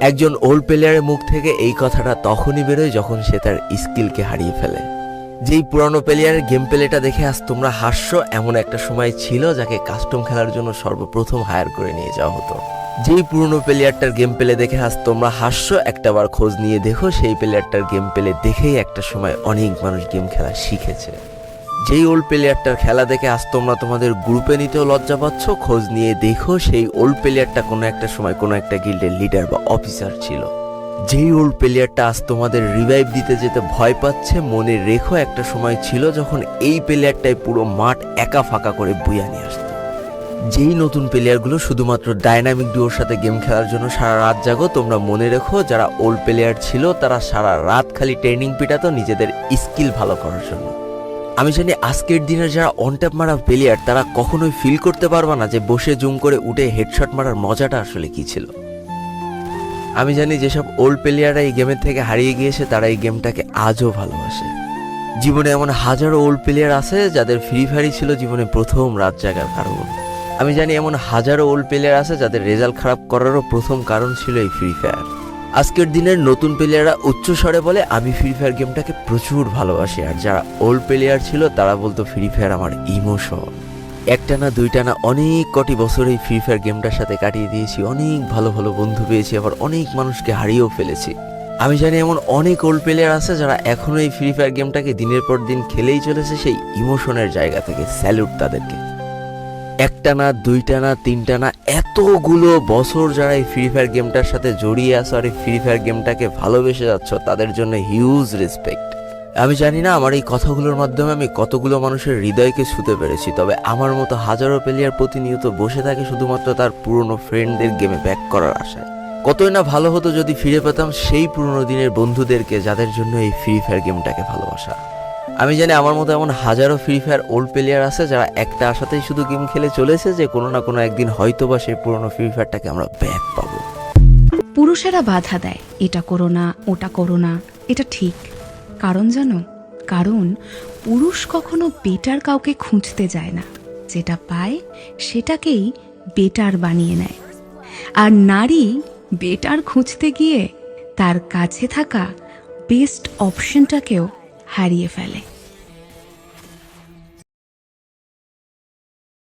একজন ওল্ড প্লেয়ারের মুখ থেকে এই কথাটা তখনই বেরোয় যখন সে তার স্কিলকে হারিয়ে ফেলে। যেই পুরানো প্লেয়ারের গেম প্লেটা দেখে আজ তোমরা হাসছো, এমন একটা সময় ছিল যাকে কাস্টম খেলার জন্য সর্বপ্রথম হায়ার করে নিয়ে যাওয়া হতো। যেই পুরনো প্লেয়ারটার গেম প্লে দেখে আজ তোমরা হাসছো, একটাবার খোঁজ নিয়ে দেখো সেই প্লেয়ারটার গেম প্লে দেখেই একটা সময় অনেক মানুষ গেম খেলা শিখেছে। যেই ওল্ড প্লেয়ারটার খেলা দেখে আজ তোমরা তোমাদের গ্রুপে নিতেও লজ্জা পাচ্ছ, খোঁজ নিয়ে দেখো সেই ওল্ড প্লেয়ারটা কোনো একটা সময় কোনো একটা গিল্ডের লিডার বা অফিসার ছিল। যেই ওল্ড প্লেয়ারটা আজ তোমাদের রিভাইভ দিতে যেতে ভয় পাচ্ছে, মনে রেখো একটা সময় ছিল যখন এই প্লেয়ারটাই পুরো মাঠ একা ফাঁকা করে বুয়া নিয়ে আসতো। যেই নতুন প্লেয়ারগুলো শুধুমাত্র ডাইনামিক ডুয়োর সাথে গেম খেলার জন্য সারা রাত জাগো, তোমরা মনে রেখো যারা ওল্ড প্লেয়ার ছিল তারা সারা রাত খালি ট্রেনিং পিটাতো নিজেদের স্কিল ভালো করার জন্য। আমি জানি আজকের দিনের যারা অন ট্যাপ মারা প্লেয়ার তারা কখনোই ফিল করতে পারবে না যে বসে জুম করে উঠে হেডশট মারার মজাটা আসলে কি ছিল। আমি জানি যেসব ওল্ড প্লেয়াররা এই গেমের থেকে হারিয়ে গিয়েছে তারা এই গেমটাকে আজও ভালোবাসে। জীবনে এমন হাজারো ওল্ড প্লেয়ার আছে যাদের ফ্রি ফায়ারই ছিল জীবনে প্রথম রাত জাগার কারণ। আমি জানি এমন হাজারো ওল্ড প্লেয়ার আছে যাদের রেজাল্ট খারাপ করারও প্রথম কারণ ছিল এই ফ্রি ফায়ার। আজকের দিনের নতুন প্লেয়াররা উচ্চস্বরে বলে আমি ফ্রি ফায়ার গেমটাকে প্রচুর ভালোবাসি, আর যারা ওল্ড প্লেয়ার ছিল তারা বলতো ফ্রি ফায়ার আমার ইমোশন। একটা না দুইটা না অনেক কটি বছর এই ফ্রি ফায়ার গেমটার সাথে কাটিয়ে দিয়েছি, অনেক ভালো ভালো বন্ধু পেয়েছি, আবার অনেক মানুষকে হারিয়েও ফেলেছি। আমি জানি এমন অনেক ওল্ড প্লেয়ার আছে যারা এখনো এই ফ্রি ফায়ার গেমটাকে দিনের পর দিন খেলেই চলেছে সেই ইমোশনের জায়গা থেকে। স্যালুট তাদেরকে। একটা না দুইটা না তিনটা না এতগুলো বছর যারা এই ফ্রি ফায়ার গেমটার সাথে জড়িয়ে আছো আর এই ফ্রি ফায়ার গেমটাকে ভালোবেসে যাচ্ছ, তাদের জন্য হিউজ রেসপেক্ট। আমি জানি না আমার এই কথাগুলোর মাধ্যমে আমি কতগুলো মানুষের হৃদয়কে ছুঁতে পেরেছি, তবে আমার মতো হাজারো প্লেয়ার প্রতিনিয়ত বসে থাকে শুধুমাত্র তার পুরনো ফ্রেন্ডদের গেমে ব্যাক করার আশায়। কতই না ভালো হতো যদি ফিরে পেতাম সেই পুরনো দিনের বন্ধুদেরকে যাদের জন্য এই ফ্রি ফায়ার গেমটাকে ভালোবাসা। আমি জানি আমার মতো এমন হাজারো ফ্রি ফায়ার ওল্ড প্লেয়ার আছে যারা একটা আশাতেই শুধু গেম খেলে চলেছে যে কোনো না কোনো একদিন হয়তোবা সেই পুরনো ফ্রি ফায়ারটাকে আমরা ব্যাক পাবো। পুরুষেরা বাধা দেয়, এটা করো না ওটা করো না, এটা ঠিক। কারণ জানো, কারণ পুরুষ কখনো বেটার কাউকে খুঁজতে যায় না, যেটা পায় সেটাকেই বেটার বানিয়ে নেয়। আর নারী বেটার খুঁজতে গিয়ে তার কাছে থাকা বেস্ট অপশনটাকেও হারিয়ে ফেলে।